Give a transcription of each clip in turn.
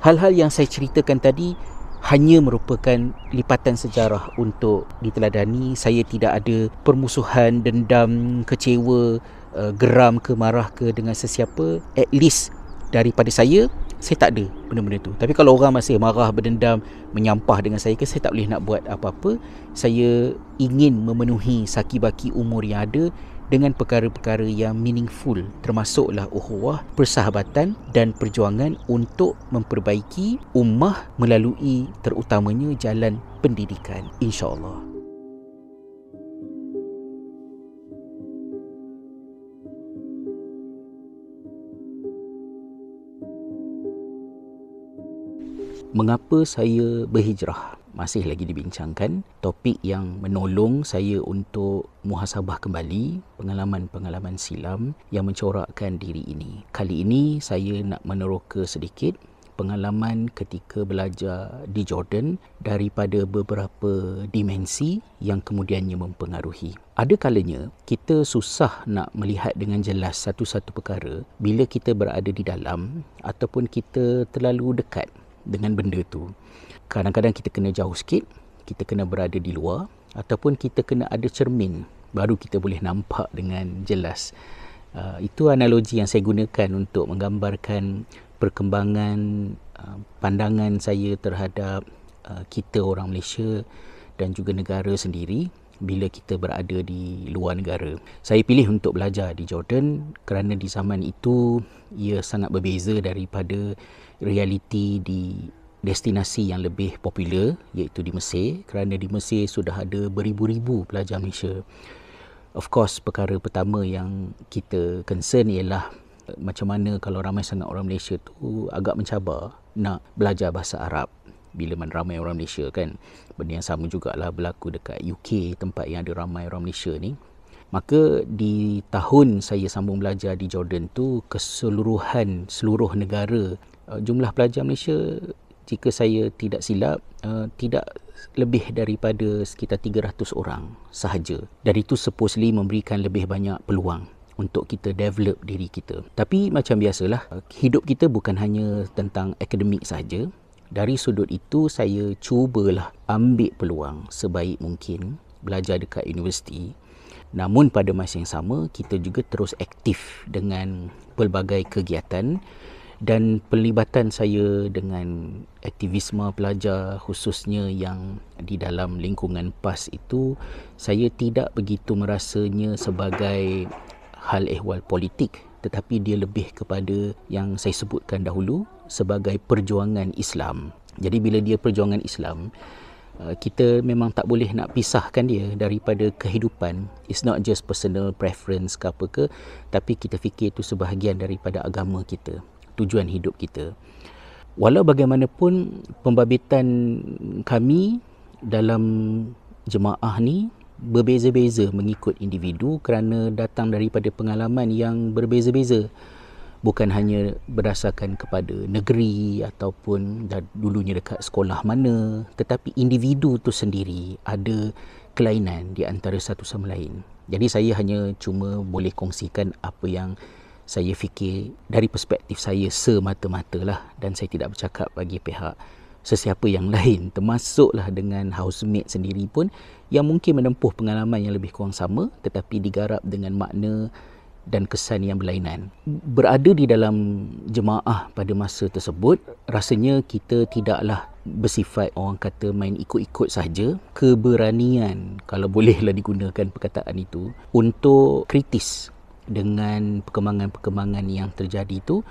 Hal-hal yang saya ceritakan tadi hanya merupakan lipatan sejarah untuk diteladani. Saya tidak ada permusuhan, dendam, kecewa, geram ke, marah ke dengan sesiapa. At least daripada saya tak ada benda-benda tu. Tapi kalau orang masih marah, berdendam, menyampah dengan saya tak boleh nak buat apa-apa. Saya ingin memenuhi saki-baki umur yang ada dengan perkara-perkara yang meaningful, termasuklah ukhuwah, persahabatan dan perjuangan untuk memperbaiki ummah melalui terutamanya jalan pendidikan, insya-Allah. Mengapa saya berhijrah? Masih lagi dibincangkan. Topik yang menolong saya untuk muhasabah kembali pengalaman-pengalaman silam yang mencorakkan diri ini. Kali ini saya nak meneroka sedikit pengalaman ketika belajar di Jordan daripada beberapa dimensi yang kemudiannya mempengaruhi. Ada kalanya kita susah nak melihat dengan jelas satu-satu perkara bila kita berada di dalam ataupun kita terlalu dekat dengan benda tu. Kadang-kadang kita kena jauh sikit, kita kena berada di luar, ataupun kita kena ada cermin baru kita boleh nampak dengan jelas. Itu analogi yang saya gunakan untuk menggambarkan perkembangan pandangan saya terhadap kita orang Malaysia dan juga negara sendiri bila kita berada di luar negara. Saya pilih untuk belajar di Jordan kerana di zaman itu ia sangat berbeza daripada realiti di destinasi yang lebih popular, iaitu di Mesir, kerana di Mesir sudah ada beribu-ribu pelajar Malaysia. Of course, perkara pertama yang kita concern ialah macam mana kalau ramai sangat orang Malaysia tu agak mencabar nak belajar bahasa Arab bila mana ramai orang Malaysia kan. Benda yang sama jugalah berlaku dekat UK, tempat yang ada ramai orang Malaysia ni. Maka di tahun saya sambung belajar di Jordan tu, keseluruhan seluruh negara, jumlah pelajar Malaysia, jika saya tidak silap, tidak lebih daripada sekitar 300 orang sahaja. Dan itu supposedly memberikan lebih banyak peluang untuk kita develop diri kita. Tapi macam biasalah, hidup kita bukan hanya tentang akademik sahaja. Dari sudut itu, saya cubalah ambil peluang sebaik mungkin belajar dekat universiti. Namun pada masa yang sama, kita juga terus aktif dengan pelbagai kegiatan, dan pelibatan saya dengan aktivisme pelajar khususnya yang di dalam lingkungan PAS itu, saya tidak begitu merasanya sebagai hal ehwal politik, tetapi dia lebih kepada yang saya sebutkan dahulu sebagai perjuangan Islam. Jadi bila dia perjuangan Islam, kita memang tak boleh nak pisahkan dia daripada kehidupan. It's not just personal preference ke apa ke, tapi kita fikir itu sebahagian daripada agama kita, tujuan hidup kita. Walau bagaimanapun, pembabitan kami dalam jemaah ni berbeza-beza mengikut individu kerana datang daripada pengalaman yang berbeza-beza. Bukan hanya berdasarkan kepada negeri ataupun dulunya dekat sekolah mana, tetapi individu tu sendiri ada kelainan di antara satu sama lain. Jadi saya hanya cuma boleh kongsikan apa yang saya fikir dari perspektif saya semata-mata lah, dan saya tidak bercakap bagi pihak sesiapa yang lain, termasuklah dengan housemate sendiri pun yang mungkin menempuh pengalaman yang lebih kurang sama tetapi digarap dengan makna dan kesan yang berlainan. Berada di dalam jemaah pada masa tersebut, rasanya kita tidaklah bersifat orang kata main ikut-ikut saja. Keberanian, kalau bolehlah digunakan perkataan itu, untuk kritis dengan perkembangan-perkembangan yang terjadi itu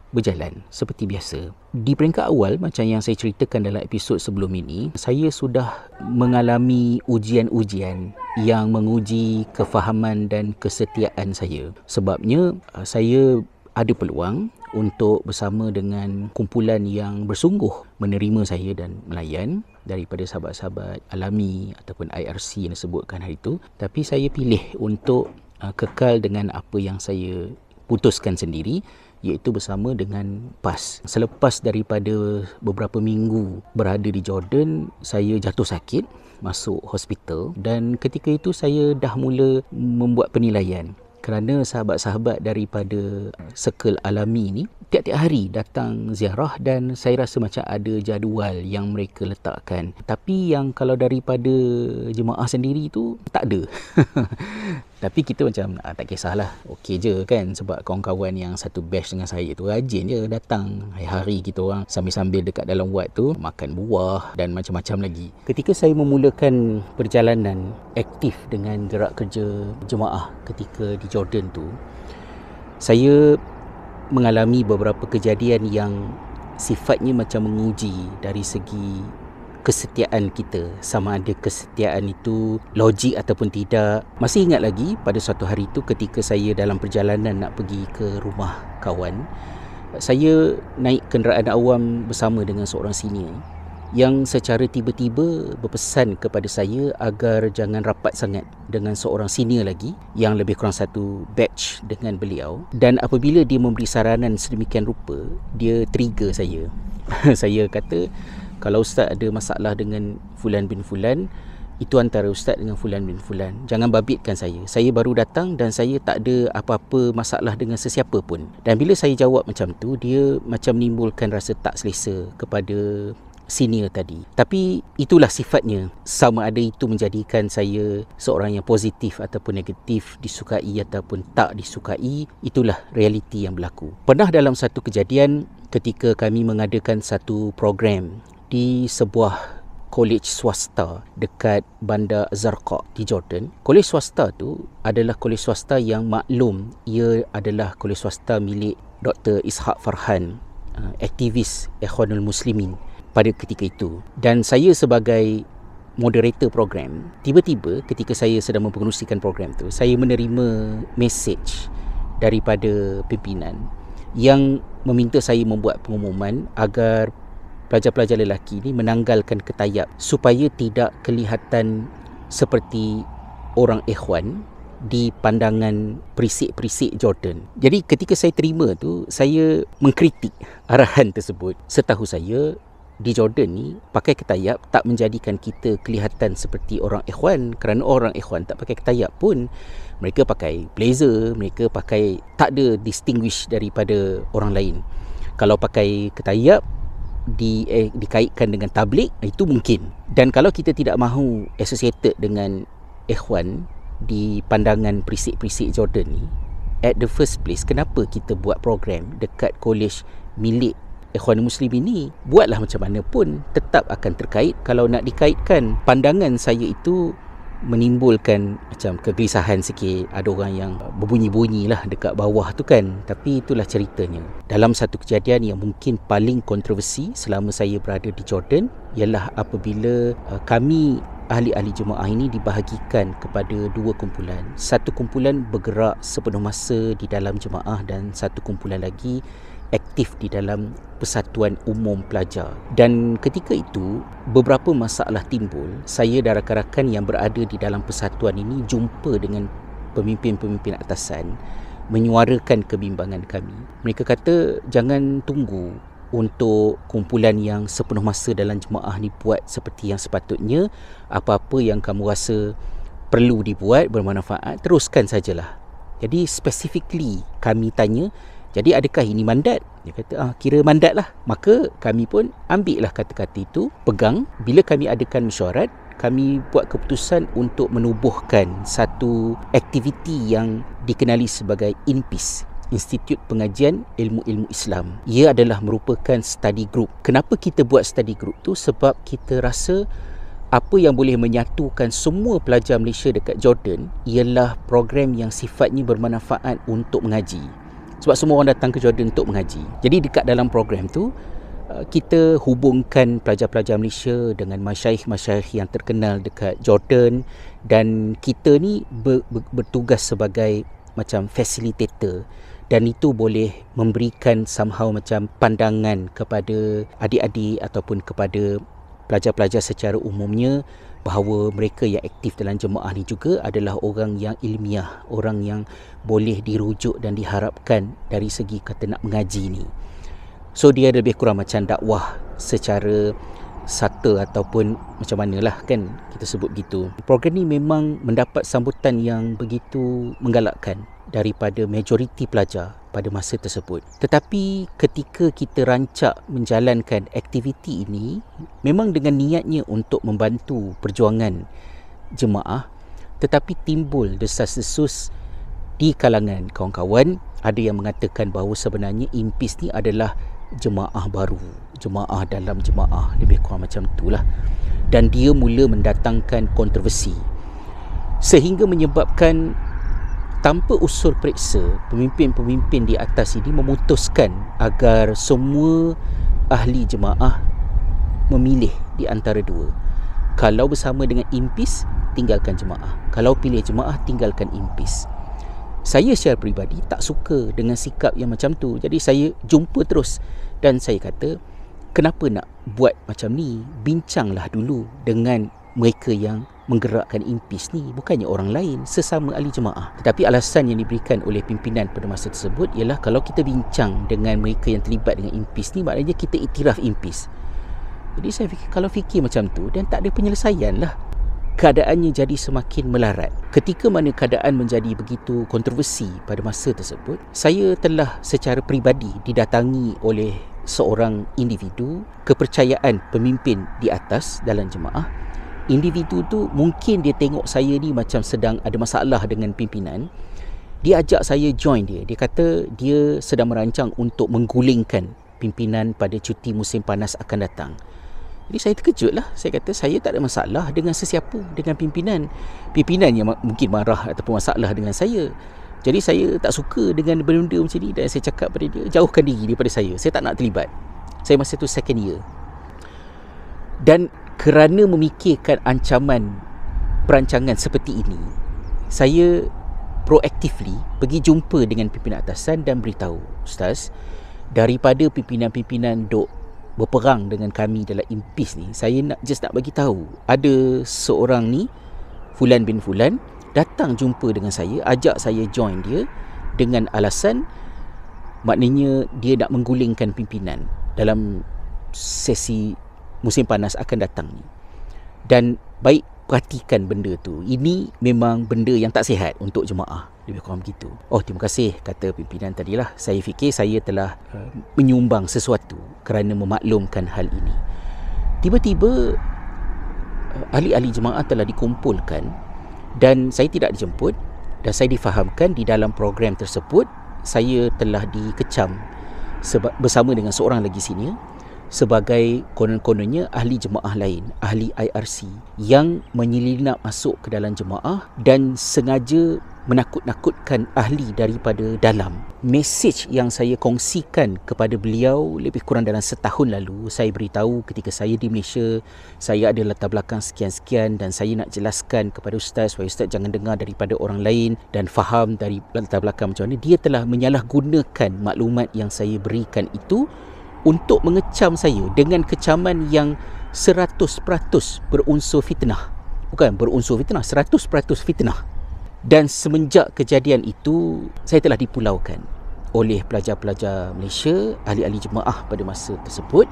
berjalan seperti biasa. Di peringkat awal, macam yang saya ceritakan dalam episod sebelum ini, saya sudah mengalami ujian-ujian yang menguji kefahaman dan kesetiaan saya. Sebabnya saya ada peluang untuk bersama dengan kumpulan yang bersungguh menerima saya dan melayan daripada sahabat-sahabat alami ataupun IRC yang disebutkan hari itu. Tapi saya pilih untuk kekal dengan apa yang saya putuskan sendiri, iaitu bersama dengan PAS. Selepas daripada beberapa minggu berada di Jordan, saya jatuh sakit, masuk hospital, dan ketika itu saya dah mula membuat penilaian. kerana sahabat-sahabat daripada Circle Alami ni tiap-tiap hari datang ziarah dan saya rasa macam ada jadual yang mereka letakkan. Tapi yang kalau daripada jemaah sendiri tu tak ada. Tapi kita macam tak kisahlah, okey je kan, sebab kawan-kawan yang satu batch dengan saya tu rajin je datang. Hari-hari kita orang sambil-sambil dekat dalam wad tu makan buah dan macam-macam lagi. Ketika saya memulakan perjalanan aktif dengan gerak kerja jemaah ketika di Jordan tu, saya mengalami beberapa kejadian yang sifatnya macam menguji dari segi kesetiaan kita, sama ada kesetiaan itu logik ataupun tidak. Masih ingat lagi pada suatu hari itu ketika saya dalam perjalanan nak pergi ke rumah kawan, saya naik kenderaan awam bersama dengan seorang senior yang secara tiba-tiba berpesan kepada saya agar jangan rapat sangat dengan seorang senior lagi yang lebih kurang satu batch dengan beliau. Dan apabila dia memberi saranan sedemikian rupa, dia trigger saya. Saya kata, kalau Ustaz ada masalah dengan Fulan bin Fulan, itu antara Ustaz dengan Fulan bin Fulan. Jangan babitkan saya. Saya baru datang dan saya tak ada apa-apa masalah dengan sesiapa pun. Dan bila saya jawab macam tu, dia macam menimbulkan rasa tak selesa kepada senior tadi. Tapi itulah sifatnya. Sama ada itu menjadikan saya seorang yang positif ataupun negatif, disukai ataupun tak disukai, itulah realiti yang berlaku. Pernah dalam satu kejadian ketika kami mengadakan satu program di sebuah kolej swasta dekat Bandar Zarqa di Jordan. Kolej swasta tu adalah kolej swasta yang maklum, ia adalah kolej swasta milik Dr. Ishaq Farhan, aktivis Ikhwanul Muslimin pada ketika itu. Dan saya sebagai moderator program, tiba-tiba ketika saya sedang mempengerusikan program tu, saya menerima message daripada pimpinan yang meminta saya membuat pengumuman agar pelajar-pelajar lelaki ni menanggalkan ketayap supaya tidak kelihatan seperti orang ikhwan di pandangan perisik-perisik Jordan. Jadi ketika saya terima tu, saya mengkritik arahan tersebut. Setahu saya, di Jordan ni pakai ketayap tak menjadikan kita kelihatan seperti orang ikhwan, kerana orang ikhwan tak pakai ketayap pun mereka pakai blazer, mereka pakai, tak ada distinguish daripada orang lain. Kalau pakai ketayap dikaitkan dengan tabligh, itu mungkin. Dan kalau kita tidak mahu associated dengan ikhwan di pandangan perisik-perisik Jordan ni, at the first place, kenapa kita buat program dekat kolej milik Ikhwan Muslim ini? Buatlah macam mana pun tetap akan terkait. Kalau nak dikaitkan, pandangan saya itu menimbulkan macam kegelisahan sikit. Ada orang yang berbunyi-bunyi lah dekat bawah tu kan. Tapi itulah ceritanya. Dalam satu kejadian yang mungkin paling kontroversi selama saya berada di Jordan, ialah apabila kami ahli-ahli jemaah ini dibahagikan kepada dua kumpulan. Satu kumpulan bergerak sepenuh masa di dalam jemaah dan satu kumpulan lagi aktif di dalam Persatuan Umum Pelajar. Dan ketika itu beberapa masalah timbul. Saya dan rakan-rakan yang berada di dalam persatuan ini jumpa dengan pemimpin-pemimpin atasan, menyuarakan kebimbangan kami. Mereka kata jangan tunggu untuk kumpulan yang sepenuh masa dalam jemaah ni buat seperti yang sepatutnya. Apa-apa yang kamu rasa perlu dibuat, bermanfaat, teruskan sajalah. Jadi specifically kami tanya, jadi adakah ini mandat? Dia kata, kira mandat lah. Maka kami pun ambil lah kata-kata itu, pegang. Bila kami adakan mesyuarat, kami buat keputusan untuk menubuhkan satu aktiviti yang dikenali sebagai INPIS, Institut Pengajian Ilmu-Ilmu Islam. Ia adalah merupakan study group. Kenapa kita buat study group tu? Sebab kita rasa apa yang boleh menyatukan semua pelajar Malaysia dekat Jordan ialah program yang sifatnya bermanfaat untuk mengaji. Sebab semua orang datang ke Jordan untuk mengaji. Jadi dekat dalam program tu, kita hubungkan pelajar-pelajar Malaysia dengan masyayikh-masyayikh yang terkenal dekat Jordan. Dan kita ni bertugas sebagai macam facilitator. Dan itu boleh memberikan somehow macam pandangan kepada adik-adik ataupun kepada pelajar-pelajar secara umumnya, bahawa mereka yang aktif dalam jemaah ni juga adalah orang yang ilmiah, orang yang boleh dirujuk dan diharapkan dari segi kata nak mengaji ni. So dia lebih kurang macam dakwah secara subtle ataupun macam manalah kan kita sebut begitu. Program ni memang mendapat sambutan yang begitu menggalakkan daripada majoriti pelajar pada masa tersebut. Tetapi ketika kita rancak menjalankan aktiviti ini, memang dengan niatnya untuk membantu perjuangan jemaah, tetapi timbul desas-desus di kalangan kawan-kawan. Ada yang mengatakan bahawa sebenarnya IMPIS ni adalah jemaah baru, jemaah dalam jemaah, lebih kurang macam itulah. Dan dia mula mendatangkan kontroversi sehingga menyebabkan tanpa usul periksa, pemimpin-pemimpin di atas ini memutuskan agar semua ahli jemaah memilih di antara dua. Kalau bersama dengan IMPIS, tinggalkan jemaah. Kalau pilih jemaah, tinggalkan IMPIS. Saya secara peribadi tak suka dengan sikap yang macam tu. Jadi saya jumpa terus dan saya kata, kenapa nak buat macam ni? Bincanglah dulu dengan mereka yang menggerakkan IMPIS ni, bukannya orang lain, sesama ahli jemaah. Tetapi alasan yang diberikan oleh pimpinan pada masa tersebut ialah kalau kita bincang dengan mereka yang terlibat dengan IMPIS ni, maknanya kita iktiraf IMPIS. Jadi saya fikir, kalau fikir macam tu, dan tak ada penyelesaian lah. Keadaannya jadi semakin melarat. Ketika mana keadaan menjadi begitu kontroversi pada masa tersebut, saya telah secara peribadi didatangi oleh seorang individu, kepercayaan pemimpin di atas dalam jemaah. Individu tu mungkin dia tengok saya ni macam sedang ada masalah dengan pimpinan. Dia ajak saya join dia. Dia kata dia sedang merancang untuk menggulingkan pimpinan pada cuti musim panas akan datang. Jadi saya terkejut lah. Saya kata saya tak ada masalah dengan sesiapa, dengan pimpinan. Pimpinan yang mungkin marah ataupun masalah dengan saya. Jadi saya tak suka dengan benda-benda macam ni. Dan saya cakap pada dia, jauhkan diri daripada saya. Saya tak nak terlibat. Saya masa tu second year. Dan kerana memikirkan ancaman perancangan seperti ini, saya proactively pergi jumpa dengan pimpinan atasan dan beritahu, Ustaz, daripada pimpinan-pimpinan duk berperang dengan kami dalam IMPIS ni, saya nak bagi tahu, ada seorang ni, Fulan bin Fulan, datang jumpa dengan saya, ajak saya join dia dengan alasan maknanya dia nak menggulingkan pimpinan dalam sesi musim panas akan datang ni. Dan baik perhatikan benda tu. Ini memang benda yang tak sihat untuk jemaah. Lebih kurang begitu. Oh, terima kasih, kata pimpinan tadilah. Saya fikir saya telah menyumbang sesuatu kerana memaklumkan hal ini. Tiba-tiba ahli-ahli jemaah telah dikumpulkan dan saya tidak dijemput dan saya difahamkan di dalam program tersebut saya telah dikecam bersama dengan seorang lagi senior sebagai konon-kononnya ahli jemaah lain, ahli IRC yang menyelinap masuk ke dalam jemaah dan sengaja menakut-nakutkan ahli daripada dalam. Mesej yang saya kongsikan kepada beliau lebih kurang dalam setahun lalu, saya beritahu ketika saya di Malaysia, saya ada latar belakang sekian-sekian dan saya nak jelaskan kepada Ustaz supaya Ustaz jangan dengar daripada orang lain dan faham dari latar belakang macam mana. Dia telah menyalahgunakan maklumat yang saya berikan itu untuk mengecam saya dengan kecaman yang 100% berunsur fitnah. Bukan berunsur fitnah, 100% fitnah. Dan semenjak kejadian itu, saya telah dipulaukan oleh pelajar-pelajar Malaysia, ahli-ahli jemaah pada masa tersebut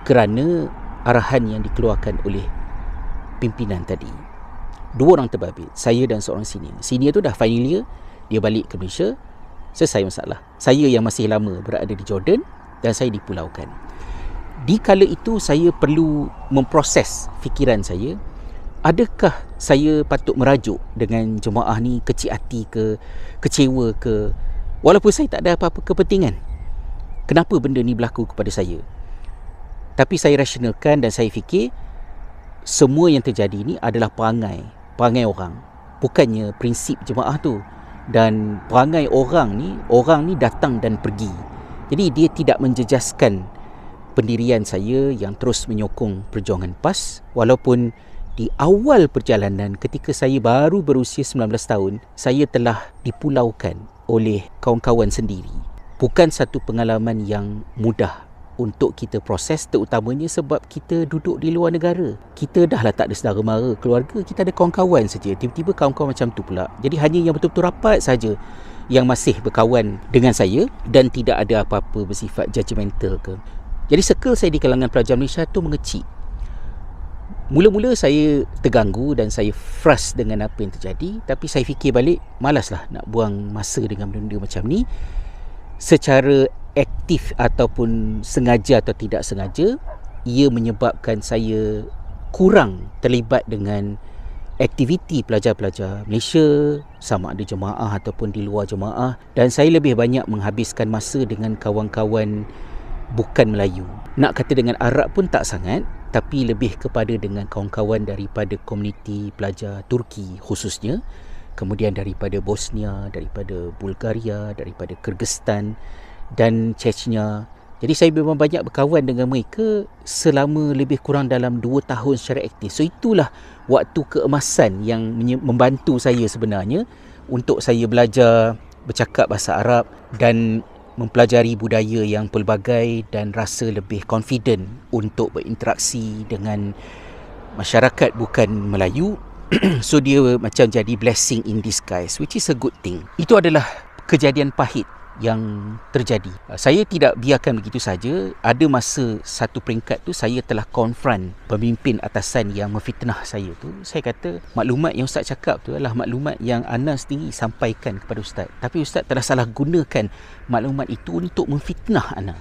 kerana arahan yang dikeluarkan oleh pimpinan tadi. Dua orang terbabit, saya dan seorang senior. Senior tu dah final year, dia balik ke Malaysia, selesai masalah. Saya yang masih lama berada di Jordan dan saya dipulaukan. Di kala itu saya perlu memproses fikiran saya, adakah saya patut merajuk dengan jemaah ni kecil hati ke, kecewa ke, walaupun saya tak ada apa-apa kepentingan. Kenapa benda ni berlaku kepada saya? Tapi saya rasionalkan dan saya fikir semua yang terjadi ni adalah perangai orang, bukannya prinsip jemaah tu. Dan perangai orang ni datang dan pergi. Jadi dia tidak menjejaskan pendirian saya yang terus menyokong perjuangan PAS, walaupun di awal perjalanan ketika saya baru berusia 19 tahun, saya telah dipulaukan oleh kawan-kawan sendiri. Bukan satu pengalaman yang mudah untuk kita proses, terutamanya sebab kita duduk di luar negara. Kita dah lah tak ada saudara mara, keluarga, kita ada kawan-kawan saja. Tiba-tiba kawan-kawan macam tu pula. Jadi hanya yang betul-betul rapat saja yang masih berkawan dengan saya dan tidak ada apa-apa bersifat judgemental ke. Jadi circle saya di kalangan pelajar Malaysia tu mengecil. Mula-mula saya terganggu dan saya frust dengan apa yang terjadi, tapi saya fikir balik, malaslah nak buang masa dengan benda-benda macam ni. Secara aktif ataupun sengaja atau tidak sengaja, ia menyebabkan saya kurang terlibat dengan aktiviti pelajar-pelajar Malaysia, sama ada jemaah ataupun di luar jemaah, dan saya lebih banyak menghabiskan masa dengan kawan-kawan bukan Melayu. Nak kata dengan Arab pun tak sangat, tapi lebih kepada dengan kawan-kawan daripada komuniti pelajar Turki khususnya, kemudian daripada Bosnia, daripada Bulgaria, daripada Kyrgyzstan dan Chechnya. Jadi saya memang banyak berkawan dengan mereka selama lebih kurang dalam 2 tahun secara aktif. So itulah waktu keemasan yang membantu saya sebenarnya untuk saya belajar bercakap bahasa Arab dan mempelajari budaya yang pelbagai dan rasa lebih confident untuk berinteraksi dengan masyarakat bukan Melayu. So dia macam jadi blessing in disguise, which is a good thing. Itu adalah kejadian pahit yang terjadi. Saya tidak biarkan begitu saja. Ada masa satu peringkat tu saya telah confront pemimpin atasan yang memfitnah saya tu. Saya kata maklumat yang Ustaz cakap tu adalah maklumat yang Ana sendiri sampaikan kepada Ustaz, tapi Ustaz telah salah gunakan maklumat itu untuk memfitnah Ana.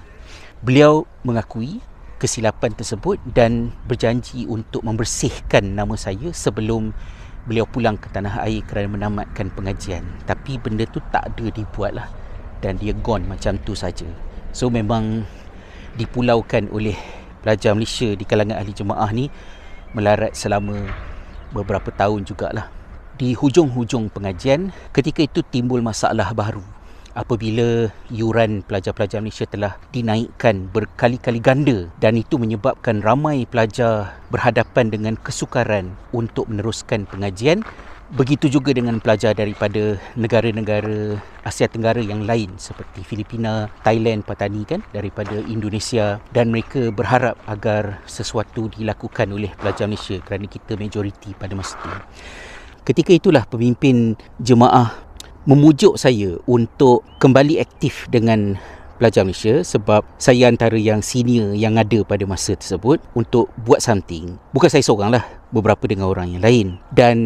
Beliau mengakui kesilapan tersebut dan berjanji untuk membersihkan nama saya sebelum beliau pulang ke tanah air kerana menamatkan pengajian. Tapi benda tu tak ada dibuat lah, dan dia gone macam tu saja. So memang dipulaukan oleh pelajar Malaysia di kalangan ahli jemaah ni melarat selama beberapa tahun jugalah. Di hujung-hujung pengajian, ketika itu timbul masalah baru apabila yuran pelajar-pelajar Malaysia telah dinaikkan berkali-kali ganda, dan itu menyebabkan ramai pelajar berhadapan dengan kesukaran untuk meneruskan pengajian. Begitu juga dengan pelajar daripada negara-negara Asia Tenggara yang lain seperti Filipina, Thailand, Patani kan, daripada Indonesia, dan mereka berharap agar sesuatu dilakukan oleh pelajar Malaysia kerana kita majoriti pada masa itu. Ketika itulah pemimpin jemaah memujuk saya untuk kembali aktif dengan pelajar Malaysia sebab saya antara yang senior yang ada pada masa tersebut untuk buat something. Bukan saya seorang lah, beberapa dengan orang yang lain. Dan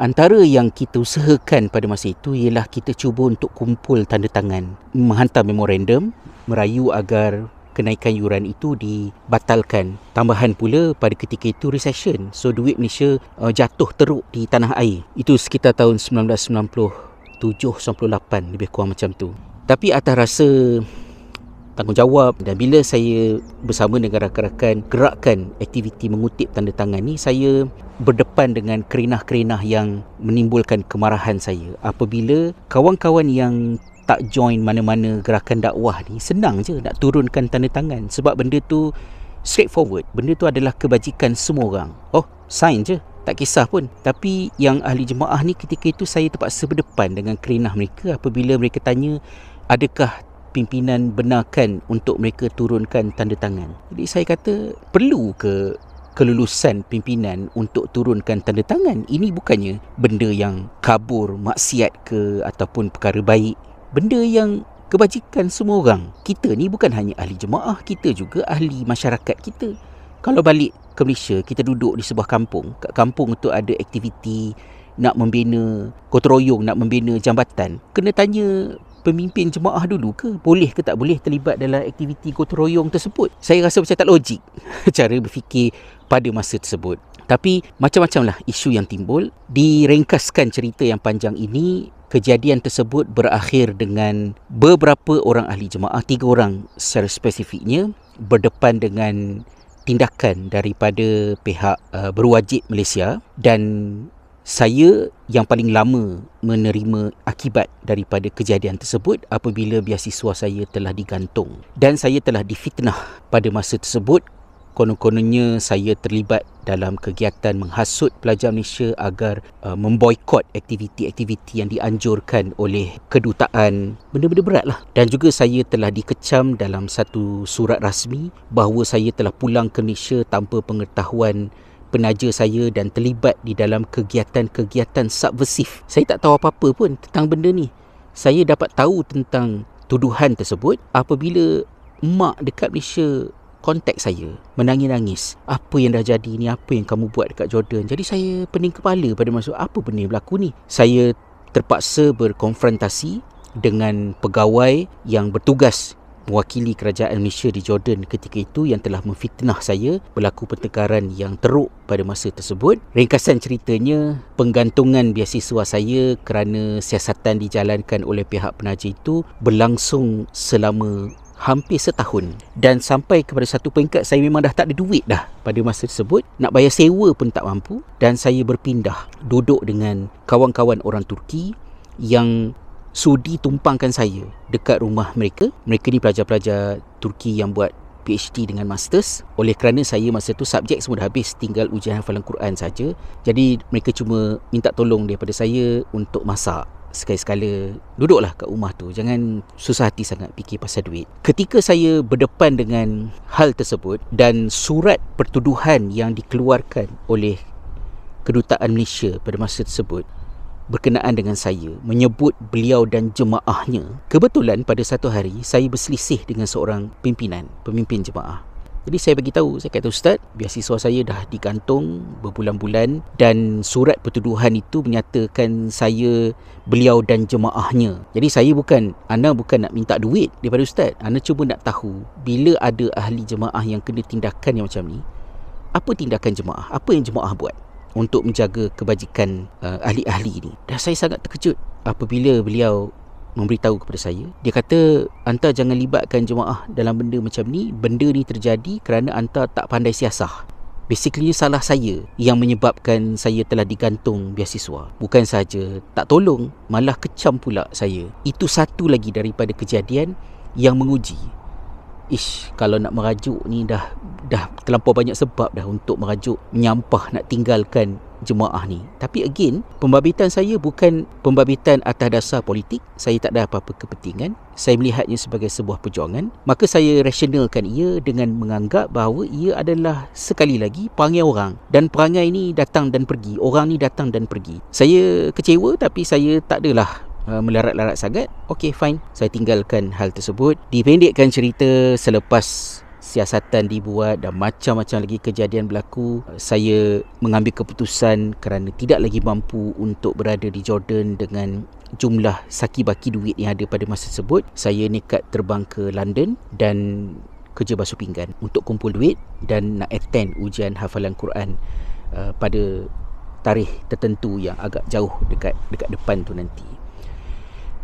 antara yang kita usahakan pada masa itu ialah kita cuba untuk kumpul tanda tangan, menghantar memorandum, merayu agar kenaikan yuran itu dibatalkan. Tambahan pula pada ketika itu recession, so duit Malaysia jatuh teruk di tanah air. Itu sekitar tahun 1997-98, lebih kurang macam tu. Tapi atas rasa tanggungjawab, dan bila saya bersama dengan rakan-rakan gerakkan aktiviti mengutip tanda tangan ni, saya berdepan dengan kerenah-kerenah yang menimbulkan kemarahan saya. Apabila kawan-kawan yang tak join mana-mana gerakan dakwah ni senang je nak turunkan tanda tangan, sebab benda tu straightforward. Benda tu adalah kebajikan semua orang. Oh, sign je, tak kisah pun. Tapi yang ahli jemaah ni, ketika itu saya terpaksa berdepan dengan kerenah mereka apabila mereka tanya adakah pimpinan benarkan untuk mereka turunkan tanda tangan. Jadi saya kata, perlu ke kelulusan pimpinan untuk turunkan tanda tangan? Ini bukannya benda yang kabur, maksiat ke ataupun perkara baik. Benda yang kebajikan semua orang. Kita ni bukan hanya ahli jemaah, kita juga ahli masyarakat kita. Kalau balik ke Malaysia, kita duduk di sebuah kampung. Kat kampung tu ada aktiviti nak membina gotong royong, nak membina jambatan. Kena tanya pemimpin jemaah dulu ke boleh ke tak boleh terlibat dalam aktiviti gotong royong tersebut. Saya rasa macam tak logik cara berfikir pada masa tersebut. Tapi macam-macam lah isu yang timbul. Diringkaskan cerita yang panjang ini, kejadian tersebut berakhir dengan beberapa orang ahli jemaah, 3 orang secara spesifiknya, berdepan dengan tindakan daripada pihak berwajib Malaysia, dan saya yang paling lama menerima akibat daripada kejadian tersebut apabila beasiswa saya telah digantung dan saya telah difitnah pada masa tersebut. Konon-kononnya saya terlibat dalam kegiatan menghasut pelajar Malaysia agar memboikot aktiviti-aktiviti yang dianjurkan oleh kedutaan. Benda-benda berat lah. Dan juga saya telah dikecam dalam satu surat rasmi bahawa saya telah pulang ke Malaysia tanpa pengetahuan penaja saya dan terlibat di dalam kegiatan-kegiatan subversif. Saya tak tahu apa-apa pun tentang benda ni. Saya dapat tahu tentang tuduhan tersebut apabila mak dekat Malaysia kontak saya, menangis-nangis. Apa yang dah jadi ni? Apa yang kamu buat dekat Jordan? Jadi saya pening kepala pada masa apa benda yang berlaku ni. Saya terpaksa berkonfrontasi dengan pegawai yang bertugas mewakili kerajaan Malaysia di Jordan ketika itu yang telah memfitnah saya. Berlaku pertengkaran yang teruk pada masa tersebut. Ringkasan ceritanya, penggantungan beasiswa saya kerana siasatan dijalankan oleh pihak penaja itu berlangsung selama hampir setahun, dan sampai kepada satu peringkat saya memang dah tak ada duit dah pada masa tersebut. Nak bayar sewa pun tak mampu, dan saya berpindah duduk dengan kawan-kawan orang Turki yang sudi tumpangkan saya dekat rumah mereka. Mereka ni pelajar-pelajar Turki yang buat PhD dengan Masters. Oleh kerana saya masa tu subjek semua dah habis, tinggal ujian hafalan Quran saja. Jadi mereka cuma minta tolong daripada saya untuk masak. Sekali-sekala duduklah kat rumah tu, jangan susah hati sangat fikir pasal duit. Ketika saya berdepan dengan hal tersebut dan surat pertuduhan yang dikeluarkan oleh Kedutaan Malaysia pada masa tersebut berkenaan dengan saya, menyebut beliau dan jemaahnya, kebetulan pada satu hari saya berselisih dengan seorang pemimpin jemaah. Jadi saya bagi tahu, saya kata, Ustaz, beasiswa saya dah digantung berbulan-bulan dan surat pertuduhan itu menyatakan saya beliau dan jemaahnya. Jadi Ana bukan nak minta duit daripada Ustaz. Ana cuma nak tahu bila ada ahli jemaah yang kena tindakan yang macam ni, apa tindakan jemaah? Apa yang jemaah buat untuk menjaga kebajikan ahli-ahli ni? Dan saya sangat terkejut apabila beliau memberitahu kepada saya. Dia kata, anta jangan libatkan jemaah dalam benda macam ni. Benda ni terjadi kerana anta tak pandai siasah. Basically salah saya yang menyebabkan saya telah digantung beasiswa. Bukan saja tak tolong, malah kecam pula saya. Itu satu lagi daripada kejadian yang menguji. Kalau nak merajuk ni dah terlampau banyak sebab dah untuk merajuk, menyampah nak tinggalkan jemaah ni. Tapi again, pembabitan saya bukan pembabitan atas dasar politik. Saya tak ada apa-apa kepentingan. Saya melihatnya sebagai sebuah perjuangan. Maka saya rasionalkan ia dengan menganggap bahawa ia adalah sekali lagi perangai orang. Dan perangai ni datang dan pergi. Orang ni datang dan pergi. Saya kecewa tapi saya tak adalah melarat-larat sangat. Okay, fine. Saya tinggalkan hal tersebut. Dipendekkan cerita, selepas siasatan dibuat dan macam-macam lagi kejadian berlaku, saya mengambil keputusan kerana tidak lagi mampu untuk berada di Jordan dengan jumlah saki-baki duit yang ada pada masa tersebut. Saya nekat terbang ke London dan kerja basuh pinggan untuk kumpul duit dan nak attend ujian hafalan Quran pada tarikh tertentu yang agak jauh dekat depan tu nanti.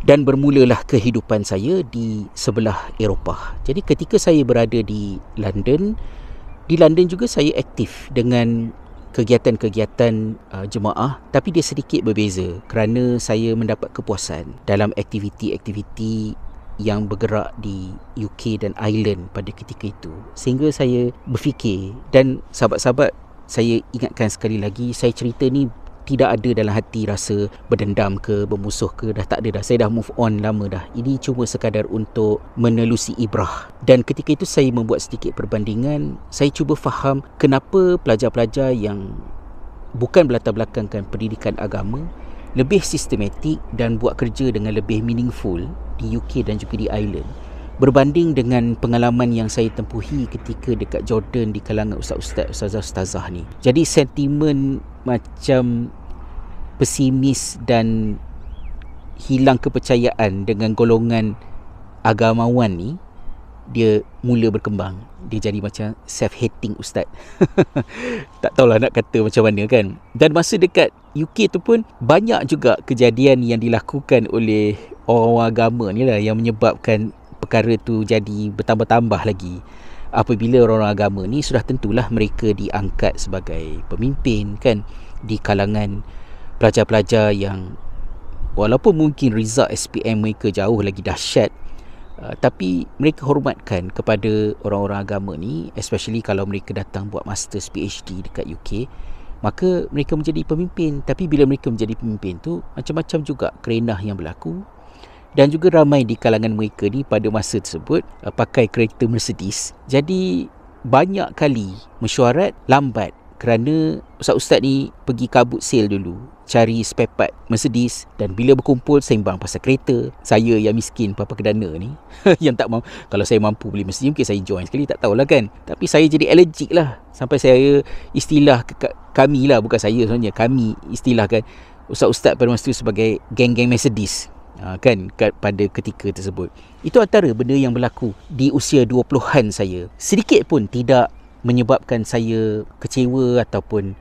Dan bermulalah kehidupan saya di sebelah Eropah. Jadi ketika saya berada di London juga saya aktif dengan kegiatan-kegiatan jemaah, tapi dia sedikit berbeza kerana saya mendapat kepuasan dalam aktiviti-aktiviti yang bergerak di UK dan Ireland pada ketika itu. Sehingga saya berfikir, dan sahabat-sahabat, saya ingatkan sekali lagi, saya cerita ni tidak ada dalam hati rasa berdendam ke, bermusuh ke, dah tak ada dah. Saya dah move on lama dah. Ini cuma sekadar untuk menelusi ibrah. Dan ketika itu saya membuat sedikit perbandingan. Saya cuba faham kenapa pelajar-pelajar yang bukan berlatar belakangkan pendidikan agama lebih sistematik dan buat kerja dengan lebih meaningful di UK dan juga di Ireland berbanding dengan pengalaman yang saya tempuhi ketika dekat Jordan di kalangan ustaz-ustaz, ustazah-ustazah ni. Jadi sentimen macam pesimis dan hilang kepercayaan dengan golongan agamawan ni, dia mula berkembang. Dia jadi macam self-hating ustaz. Tak tahulah nak kata macam mana kan. Dan masa dekat UK tu pun banyak juga kejadian yang dilakukan oleh orang-orang agama ni lah yang menyebabkan perkara tu jadi bertambah-tambah lagi. Apabila orang-orang agama ni sudah tentulah mereka diangkat sebagai pemimpin kan, di kalangan pelajar-pelajar yang walaupun mungkin result SPM mereka jauh lagi dahsyat, tapi mereka hormatkan kepada orang-orang agama ni, especially kalau mereka datang buat masters PhD dekat UK, maka mereka menjadi pemimpin. Tapi bila mereka menjadi pemimpin tu, macam-macam juga kerenah yang berlaku. Dan juga ramai di kalangan mereka ni pada masa tersebut pakai kereta Mercedes. Jadi banyak kali mesyuarat lambat kerana ustaz-ustaz ni pergi kabut sale dulu, cari spare part Mercedes, dan bila berkumpul sembang pasal kereta. Saya yang miskin papa kedana ni yang tak mampu. Kalau saya mampu beli Mercedes mungkin saya join sekali, tak tahulah kan. Tapi saya jadi allergic lah, sampai saya istilah kami lah, bukan saya sebenarnya, kami istilahkan ustaz-ustaz pada masa itu sebagai geng-geng Mercedes. Kan pada ketika tersebut. Itu antara benda yang berlaku di usia 20-an saya. Sedikit pun tidak menyebabkan saya kecewa ataupun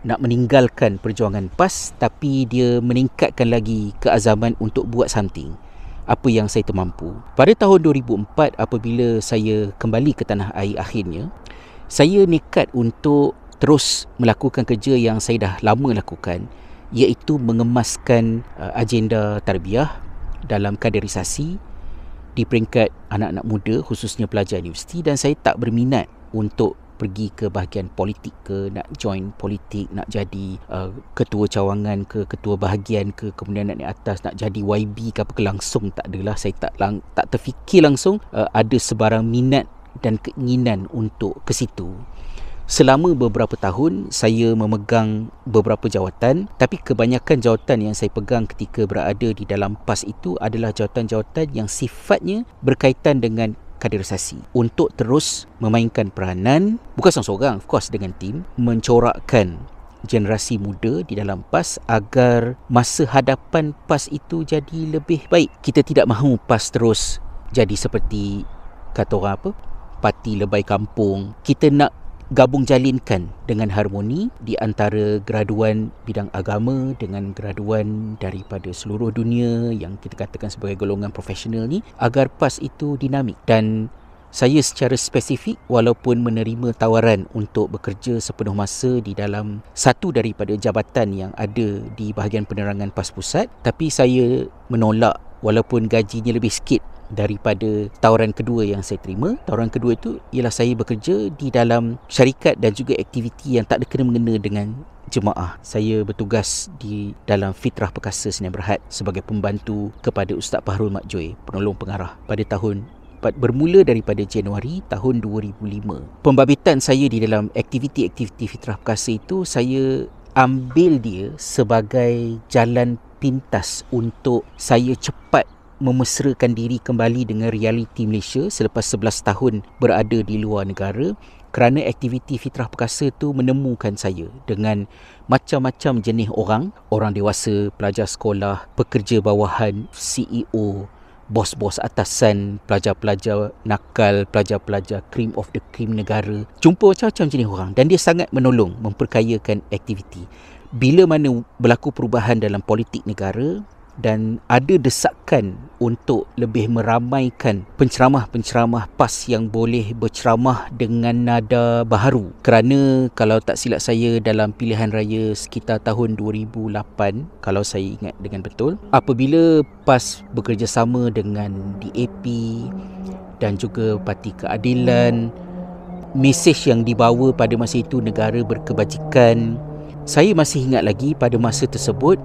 nak meninggalkan perjuangan PAS, tapi dia meningkatkan lagi keazaman untuk buat something, apa yang saya termampu. Pada tahun 2004 apabila saya kembali ke tanah air akhirnya, saya nekat untuk terus melakukan kerja yang saya dah lama lakukan, iaitu mengemaskan agenda tarbiyah dalam kaderisasi di peringkat anak-anak muda, khususnya pelajar universiti. Dan saya tak berminat untuk pergi ke bahagian politik ke, nak join politik, nak jadi ketua cawangan ke, ketua bahagian ke, kemudian nak naik atas, nak jadi YB ke apa ke, langsung tak adalah. Saya tak terfikir langsung ada sebarang minat dan keinginan untuk ke situ. Selama beberapa tahun saya memegang beberapa jawatan, tapi kebanyakan jawatan yang saya pegang ketika berada di dalam PAS itu adalah jawatan-jawatan yang sifatnya berkaitan dengan kaderisasi, untuk terus memainkan peranan, bukan seorang-seorang, of course dengan tim, mencorakkan generasi muda di dalam PAS agar masa hadapan PAS itu jadi lebih baik. Kita tidak mahu PAS terus jadi seperti kata orang apa, parti lebay kampung. Kita nak gabung jalinkan dengan harmoni di antara graduan bidang agama dengan graduan daripada seluruh dunia yang kita katakan sebagai golongan profesional ni, agar PAS itu dinamik. Dan saya secara spesifik, walaupun menerima tawaran untuk bekerja sepenuh masa di dalam satu daripada jabatan yang ada di bahagian penerangan PAS Pusat, tapi saya menolak walaupun gajinya lebih sikit daripada tawaran kedua yang saya terima. Tawaran kedua itu ialah saya bekerja di dalam syarikat dan juga aktiviti yang tak ada kena-mengena dengan jemaah. Saya bertugas di dalam Fitrah Perkasa Sdn Bhd sebagai pembantu kepada Ustaz Fahrul Makjoy, penolong pengarah, pada tahun bermula daripada Januari tahun 2005. Pembabitan saya di dalam aktiviti-aktiviti Fitrah Perkasa itu, saya ambil dia sebagai jalan pintas untuk saya cepat memesrakan diri kembali dengan realiti Malaysia selepas 11 tahun berada di luar negara, kerana aktiviti Fitrah Perkasa tu menemukan saya dengan macam-macam jenis orang dewasa, pelajar sekolah, pekerja bawahan, CEO, bos-bos atasan, pelajar-pelajar nakal, pelajar-pelajar cream of the cream negara. Jumpa macam-macam jenis orang, dan dia sangat menolong memperkayakan aktiviti. Bila mana berlaku perubahan dalam politik negara dan ada desakan untuk lebih meramaikan penceramah-penceramah PAS yang boleh berceramah dengan nada baharu, kerana kalau tak silap saya dalam pilihan raya sekitar tahun 2008, kalau saya ingat dengan betul, apabila PAS bekerjasama dengan DAP dan juga Parti Keadilan, mesej yang dibawa pada masa itu negara berkebajikan. Saya masih ingat lagi pada masa tersebut,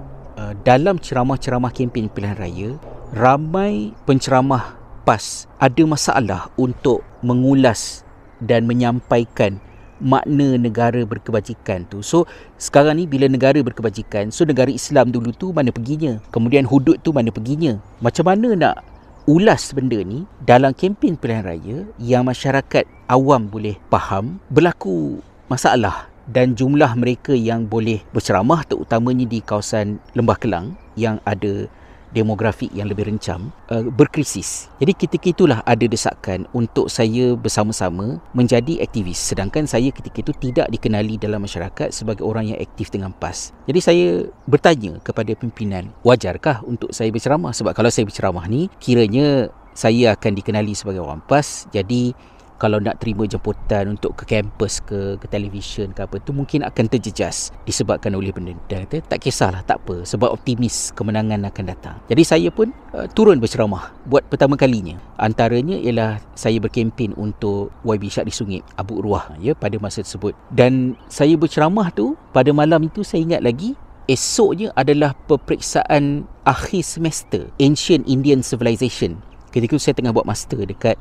dalam ceramah-ceramah kempen pilihan raya, ramai penceramah PAS ada masalah untuk mengulas dan menyampaikan makna negara berkebajikan tu. So sekarang ni bila negara berkebajikan, so negara Islam dulu tu mana perginya, kemudian hudud tu mana perginya, macam mana nak ulas benda ni dalam kempen pilihan raya yang masyarakat awam boleh faham. Berlaku masalah, dan jumlah mereka yang boleh berceramah, terutamanya di kawasan Lembah Kelang yang ada demografik yang lebih rencam, berkrisis. Jadi ketika itulah ada desakan untuk saya bersama-sama menjadi aktivis, sedangkan saya ketika itu tidak dikenali dalam masyarakat sebagai orang yang aktif dengan PAS. Jadi saya bertanya kepada pimpinan, wajarkah untuk saya berceramah? Sebab kalau saya berceramah ni, kiranya saya akan dikenali sebagai orang PAS. Jadi kalau nak terima jemputan untuk ke kampus ke televisyen ke apa tu, mungkin akan terjejas disebabkan oleh benda. Dan kata, tak kisahlah, tak apa, sebab optimis kemenangan akan datang. Jadi saya pun turun berceramah buat pertama kalinya. Antaranya ialah saya berkempen untuk YB Syahri Sungit, Abu Ruah, ya, pada masa tersebut. Dan saya berceramah tu, pada malam itu saya ingat lagi, esoknya adalah peperiksaan akhir semester Ancient Indian Civilization. Ketika itu saya tengah buat master dekat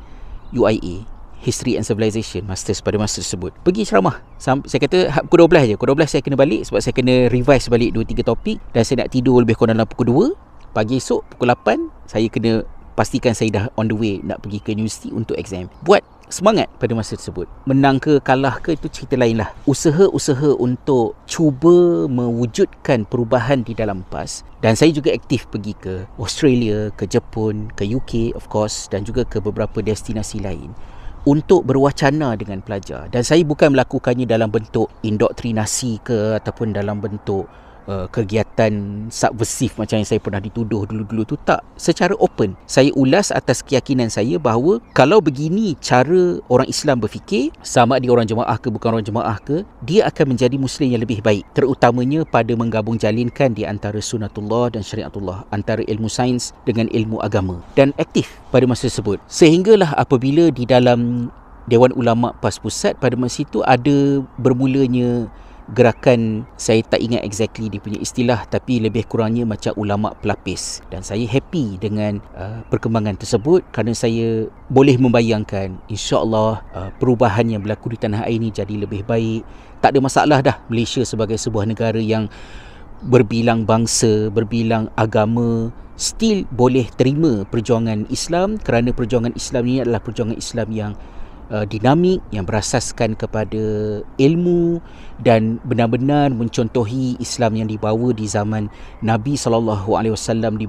UIA. History and Civilization, masters pada masa tersebut. Pergi ceramah. Saya kata pukul 12 je. Pukul 12 saya kena balik sebab saya kena revise balik 2-3 topik dan saya nak tidur lebih kurang dalam pukul 2. Pagi esok pukul 8 saya kena pastikan saya dah on the way nak pergi ke universiti untuk exam. Buat semangat pada masa tersebut. Menang ke kalah ke itu cerita lain lah. Usaha-usaha untuk cuba mewujudkan perubahan di dalam PAS, dan saya juga aktif pergi ke Australia, ke Jepun, ke UK of course, dan juga ke beberapa destinasi lain untuk berwacana dengan pelajar. Dan saya bukan melakukannya dalam bentuk indoktrinasi ke ataupun dalam bentuk kegiatan subversif macam yang saya pernah dituduh dulu-dulu tu. Tak, secara open saya ulas atas keyakinan saya bahawa kalau begini cara orang Islam berfikir, sama ada orang jemaah ke bukan orang jemaah ke, dia akan menjadi Muslim yang lebih baik, terutamanya pada menggabung jalinkan di antara sunatullah dan syariatullah, antara ilmu sains dengan ilmu agama, dan aktif pada masa tersebut. Sehinggalah apabila di dalam Dewan Ulama PAS Pusat pada masa itu ada bermulanya gerakan, saya tak ingat exactly dia punya istilah, tapi lebih kurangnya macam ulama pelapis, dan saya happy dengan perkembangan tersebut kerana saya boleh membayangkan insya-Allah perubahan yang berlaku di tanah air ini jadi lebih baik. Tak ada masalah dah Malaysia sebagai sebuah negara yang berbilang bangsa, berbilang agama, still boleh terima perjuangan Islam kerana perjuangan Islam ini adalah perjuangan Islam yang dinamik, yang berasaskan kepada ilmu dan benar-benar mencontohi Islam yang dibawa di zaman Nabi SAW di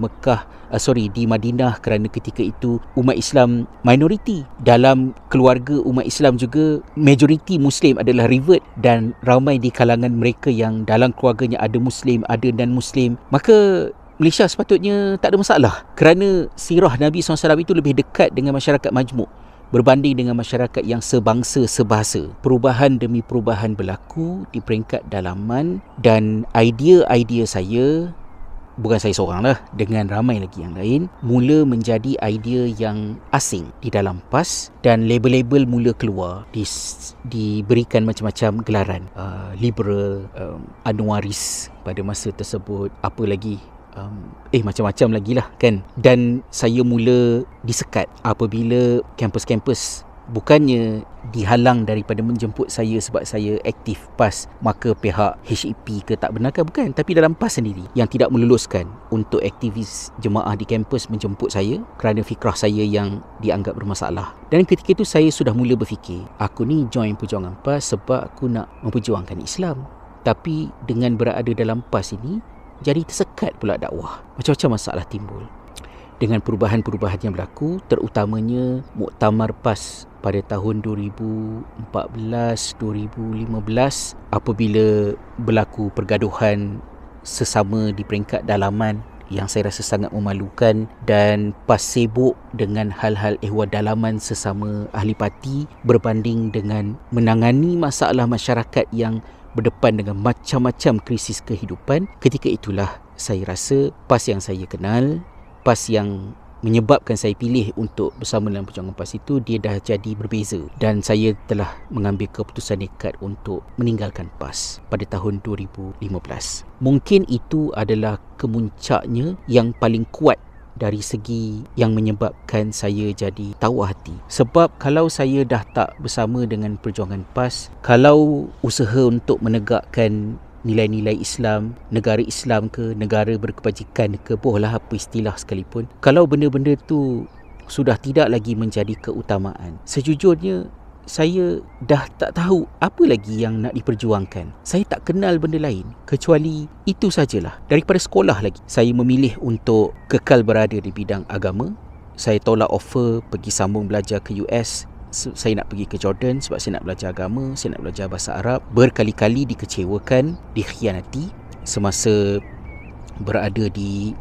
di Madinah, kerana ketika itu umat Islam minoriti. Dalam keluarga umat Islam juga majoriti Muslim adalah revert, dan ramai di kalangan mereka yang dalam keluarganya ada Muslim, ada non-Muslim. Maka Malaysia sepatutnya tak ada masalah kerana sirah Nabi SAW itu lebih dekat dengan masyarakat majmuk berbanding dengan masyarakat yang sebangsa, sebahasa. Perubahan demi perubahan berlaku di peringkat dalaman, dan idea-idea saya, bukan saya seorang lah, dengan ramai lagi yang lain, mula menjadi idea yang asing di dalam PAS, dan label-label mula keluar, diberikan macam-macam gelaran, liberal, Anwaris pada masa tersebut, apa lagi, macam-macam lagi lah kan. Dan saya mula disekat apabila kampus-kampus bukannya dihalang daripada menjemput saya sebab saya aktif PAS, maka pihak HEP ke tak benarkan, bukan, tapi dalam PAS sendiri yang tidak meluluskan untuk aktivis jemaah di kampus menjemput saya kerana fikrah saya yang dianggap bermasalah. Dan ketika itu saya sudah mula berfikir, aku ni join perjuangan PAS sebab aku nak memperjuangkan Islam, tapi dengan berada dalam PAS ini jadi tersekat pula dakwah. Macam-macam masalah timbul dengan perubahan-perubahan yang berlaku, terutamanya muktamar PAS pada tahun 2014-2015 apabila berlaku pergaduhan sesama di peringkat dalaman yang saya rasa sangat memalukan, dan PAS sibuk dengan hal-hal ehwal dalaman sesama ahli parti berbanding dengan menangani masalah masyarakat yang berdepan dengan macam-macam krisis kehidupan. Ketika itulah saya rasa PAS yang saya kenal, PAS yang menyebabkan saya pilih untuk bersama dalam perjuangan PAS itu, dia dah jadi berbeza, dan saya telah mengambil keputusan nekat untuk meninggalkan PAS pada tahun 2015. Mungkin itu adalah kemuncaknya yang paling kuat dari segi yang menyebabkan saya jadi tawar hati. Sebab kalau saya dah tak bersama dengan perjuangan PAS, kalau usaha untuk menegakkan nilai-nilai Islam, negara Islam ke, negara berkebajikan ke, bohlah apa istilah sekalipun, kalau benda-benda tu sudah tidak lagi menjadi keutamaan, sejujurnya saya dah tak tahu apa lagi yang nak diperjuangkan. Saya tak kenal benda lain kecuali itu sajalah. Daripada sekolah lagi, saya memilih untuk kekal berada di bidang agama. Saya tolak offer pergi sambung belajar ke US. Saya nak pergi ke Jordan sebab saya nak belajar agama, saya nak belajar bahasa Arab. Berkali-kali dikecewakan, dikhianati. Semasa berada di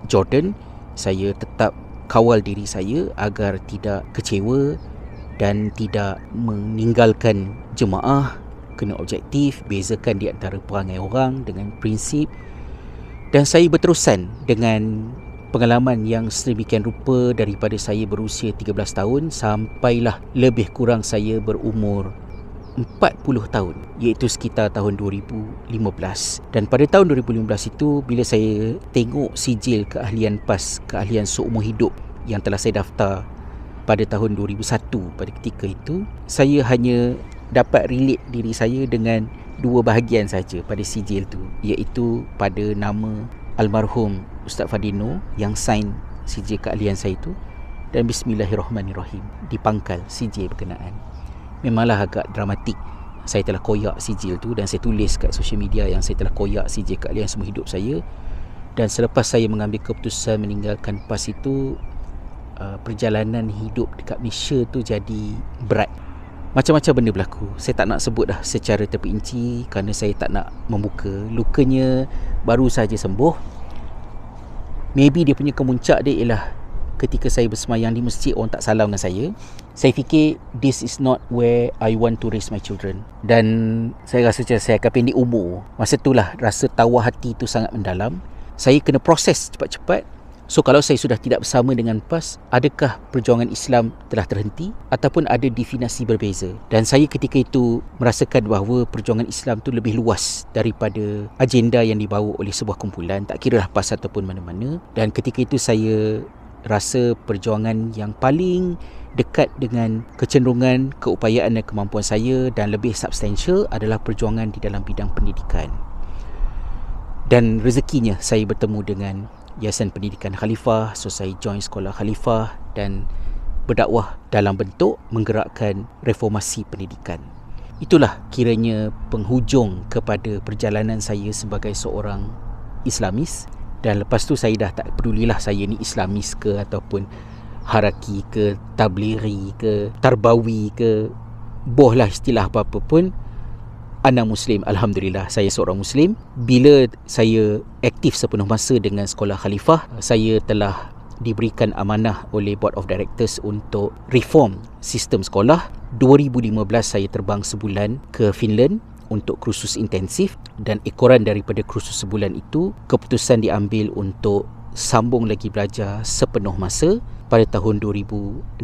Jordan, saya tetap kawal diri saya agar tidak kecewa dan tidak meninggalkan jemaah, kena objektif, bezakan di antara perangai orang dengan prinsip. Dan saya berterusan dengan pengalaman yang sedemikian rupa daripada saya berusia 13 tahun sampailah lebih kurang saya berumur 40 tahun, iaitu sekitar tahun 2015. Dan pada tahun 2015 itu, bila saya tengok sijil keahlian PAS, keahlian seumur hidup yang telah saya daftar pada tahun 2001. Pada ketika itu, saya hanya dapat relate diri saya dengan dua bahagian saja pada sijil tu, iaitu pada nama almarhum Ustaz Fadino yang sign sijil keahlian saya itu, dan Bismillahirrahmanirrahim di pangkal sijil berkenaan. Memanglah agak dramatik. Saya telah koyak sijil tu dan saya tulis kat social media yang saya telah koyak sijil keahlian semua hidup saya. Dan selepas saya mengambil keputusan meninggalkan PAS itu, perjalanan hidup dekat Malaysia tu jadi berat. Macam-macam benda berlaku. Saya tak nak sebut dah secara terperinci kerana saya tak nak membuka. Lukanya baru saja sembuh. Maybe dia punya kemuncak dia ialah ketika saya bersemayang di masjid, orang tak salam dengan saya. Saya fikir this is not where I want to raise my children. Dan saya rasa macam saya akan pendek umur. Masa itulah rasa tawar hati itu sangat mendalam. Saya kena proses cepat-cepat. So kalau saya sudah tidak bersama dengan PAS, adakah perjuangan Islam telah terhenti ataupun ada definisi berbeza? Dan saya ketika itu merasakan bahawa perjuangan Islam tu lebih luas daripada agenda yang dibawa oleh sebuah kumpulan, tak kiralah PAS ataupun mana-mana. Dan ketika itu saya rasa perjuangan yang paling dekat dengan kecenderungan, keupayaan dan kemampuan saya dan lebih substansial adalah perjuangan di dalam bidang pendidikan. Dan rezekinya saya bertemu dengan Yayasan Pendidikan Khalifah. So saya join sekolah Khalifah dan berdakwah dalam bentuk menggerakkan reformasi pendidikan. Itulah kiranya penghujung kepada perjalanan saya sebagai seorang Islamis. Dan lepas tu saya dah tak pedulilah saya ni Islamis ke ataupun Haraki ke Tablighi ke Tarbawi ke, boh lah istilah apa-apa pun, ana Muslim. Alhamdulillah saya seorang Muslim. Bila saya aktif sepenuh masa dengan sekolah Khalifah, saya telah diberikan amanah oleh Board of Directors untuk reform sistem sekolah. 2015 saya terbang sebulan ke Finland untuk kursus intensif, dan ekoran daripada kursus sebulan itu keputusan diambil untuk sambung lagi belajar sepenuh masa pada tahun 2016.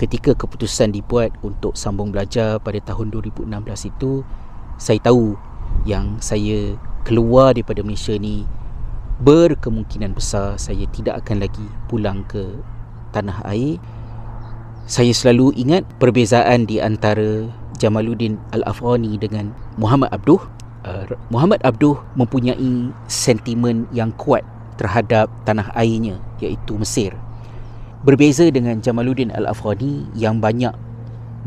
Ketika keputusan dibuat untuk sambung belajar pada tahun 2016 itu, saya tahu yang saya keluar daripada Malaysia ni berkemungkinan besar saya tidak akan lagi pulang ke tanah air. Saya selalu ingat perbezaan di antara Jamaluddin Al-Afghani dengan Muhammad Abduh. Muhammad Abduh mempunyai sentimen yang kuat terhadap tanah airnya, iaitu Mesir. Berbeza dengan Jamaluddin Al-Afghani yang banyak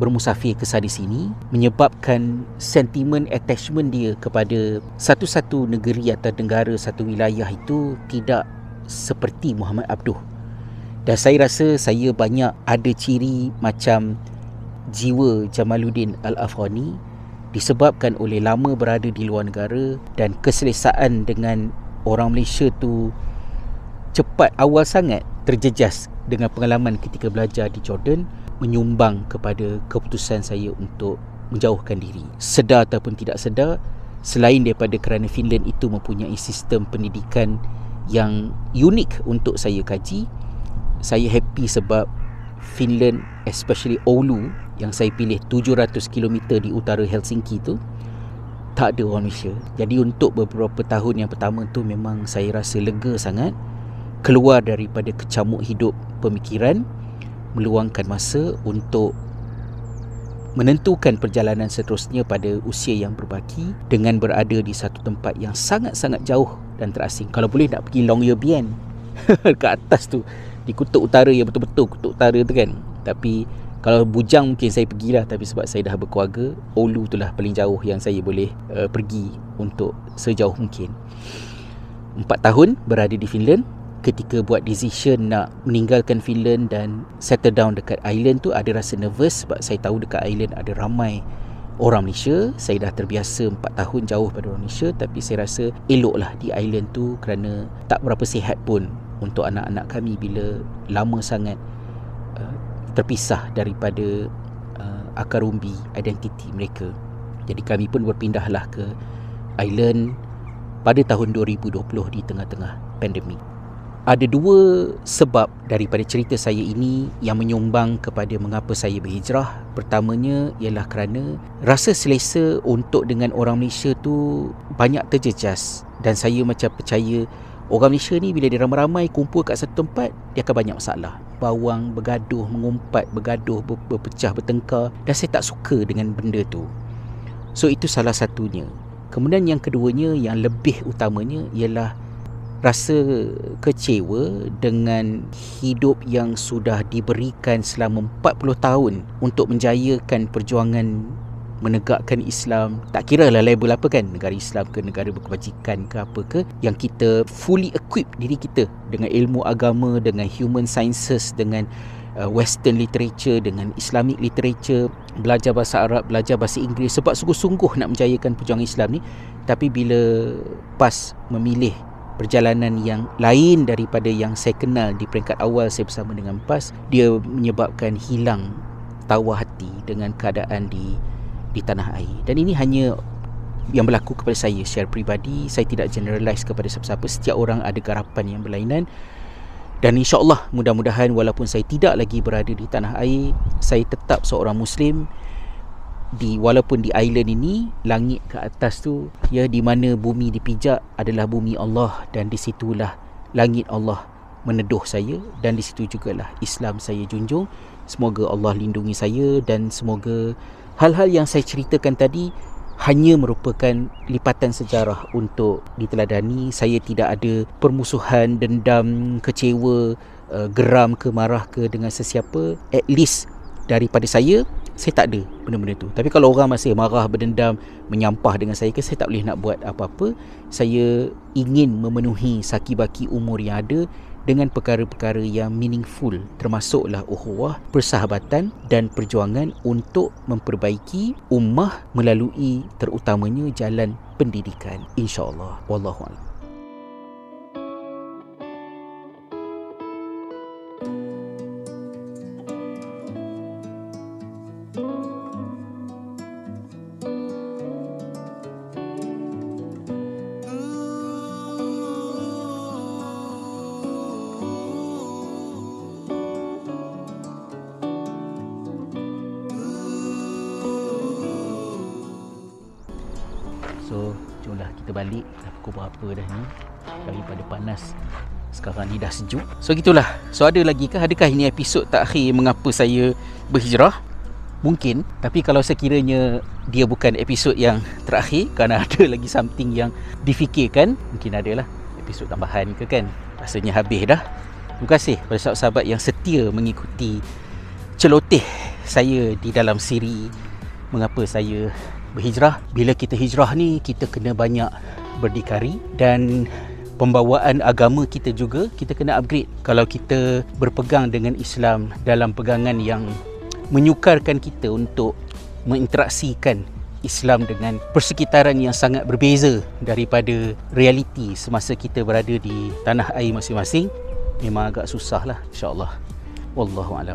bermusafir ke sana sini, menyebabkan sentimen attachment dia kepada satu-satu negeri atau negara, satu wilayah itu tidak seperti Muhammad Abduh. Dan saya rasa saya banyak ada ciri macam jiwa Jamaluddin Al-Afghani disebabkan oleh lama berada di luar negara dan keselesaan dengan orang Malaysia tu cepat awal sangat terjejas dengan pengalaman ketika belajar di Jordan, menyumbang kepada keputusan saya untuk menjauhkan diri. Sedar ataupun tidak sedar, selain daripada kerana Finland itu mempunyai sistem pendidikan yang unik untuk saya kaji, saya happy sebab Finland, especially Oulu yang saya pilih 700 km di utara Helsinki tu, tak ada orang Malaysia. Jadi untuk beberapa tahun yang pertama tu memang saya rasa lega sangat, keluar daripada kecamuk hidup pemikiran, meluangkan masa untuk menentukan perjalanan seterusnya pada usia yang berbaki dengan berada di satu tempat yang sangat-sangat jauh dan terasing. Kalau boleh nak pergi Longyearbyen ke atas tu, di kutub utara yang betul-betul kutub utara tu kan. Tapi kalau bujang mungkin saya pergilah, tapi sebab saya dah berkeluarga, Oulu itulah paling jauh yang saya boleh pergi untuk sejauh mungkin. 4 tahun berada di Finland. Ketika buat decision nak meninggalkan Finland dan settle down dekat island tu, ada rasa nervous sebab saya tahu dekat island ada ramai orang Malaysia. Saya dah terbiasa 4 tahun jauh pada orang Malaysia, tapi saya rasa eloklah di island tu kerana tak berapa sihat pun untuk anak-anak kami bila lama sangat terpisah daripada akar umbi identiti mereka. Jadi kami pun berpindahlah ke island pada tahun 2020 di tengah-tengah pandemik. Ada 2 sebab daripada cerita saya ini yang menyumbang kepada mengapa saya berhijrah. Pertamanya ialah kerana rasa selesa untuk dengan orang Malaysia tu banyak terjejas, dan saya macam percaya orang Malaysia ni bila dia ramai-ramai kumpul kat satu tempat, dia akan banyak masalah. bawang, bergaduh, mengumpat, bergaduh, berpecah, bertengkar, dan saya tak suka dengan benda tu. So itu salah satunya. Kemudian yang keduanya, yang lebih utamanya ialah rasa kecewa dengan hidup yang sudah diberikan selama 40 tahun untuk menjayakan perjuangan menegakkan Islam. Tak kira lah label apa kan, negara Islam ke negara berkebajikan ke apa ke, yang kita fully equip diri kita dengan ilmu agama, dengan human sciences, dengan western literature, dengan Islamic literature, belajar bahasa Arab, belajar bahasa Inggeris sebab sungguh-sungguh nak menjayakan perjuangan Islam ni. Tapi bila PAS memilih perjalanan yang lain daripada yang saya kenal di peringkat awal saya bersama dengan PAS, dia menyebabkan hilang tawa hati dengan keadaan di tanah air. Dan ini hanya yang berlaku kepada saya secara peribadi. Saya tidak generalize kepada siapa-siapa. Setiap orang ada garapan yang berlainan. Dan insyaAllah, mudah-mudahan walaupun saya tidak lagi berada di tanah air, saya tetap seorang Muslim walaupun di island ini, langit ke atas tu, ya, di mana bumi dipijak adalah bumi Allah, dan di situlah langit Allah meneduh saya, dan di situ jugalah Islam saya junjung. Semoga Allah lindungi saya, dan semoga hal-hal yang saya ceritakan tadi hanya merupakan lipatan sejarah untuk diteladani. Saya tidak ada permusuhan, dendam, kecewa, geram ke, marah ke dengan sesiapa. At least daripada saya tak ada benda-benda tu. Tapi kalau orang masih marah, berdendam, menyampah dengan saya, saya tak boleh nak buat apa-apa. Saya ingin memenuhi saki-baki umur yang ada dengan perkara-perkara yang meaningful, termasuklah ukhuwah, persahabatan dan perjuangan untuk memperbaiki ummah melalui terutamanya jalan pendidikan, insya-Allah. Wallahu a'lam. So, jomlah kita balik. Dah pukul berapa dah ni? Daripada panas, sekarang ni dah sejuk. So, gitulah. So, ada lagi kah? Adakah ini episod takhir mengapa saya berhijrah? Mungkin. Tapi kalau sekiranya dia bukan episod yang terakhir, kerana ada lagi something yang difikirkan, mungkin adalah episod tambahan ke kan? Rasanya habis dah. Terima kasih kepada sahabat-sahabat yang setia mengikuti celoteh saya di dalam siri mengapa saya berhijrah. Bila kita hijrah ni, kita kena banyak berdikari, dan pembawaan agama kita juga kita kena upgrade. Kalau kita berpegang dengan Islam dalam pegangan yang menyukarkan kita untuk menginteraksikan Islam dengan persekitaran yang sangat berbeza daripada realiti semasa kita berada di tanah air masing-masing, memang agak susah lah, insya-Allah. Wallahu a'lam.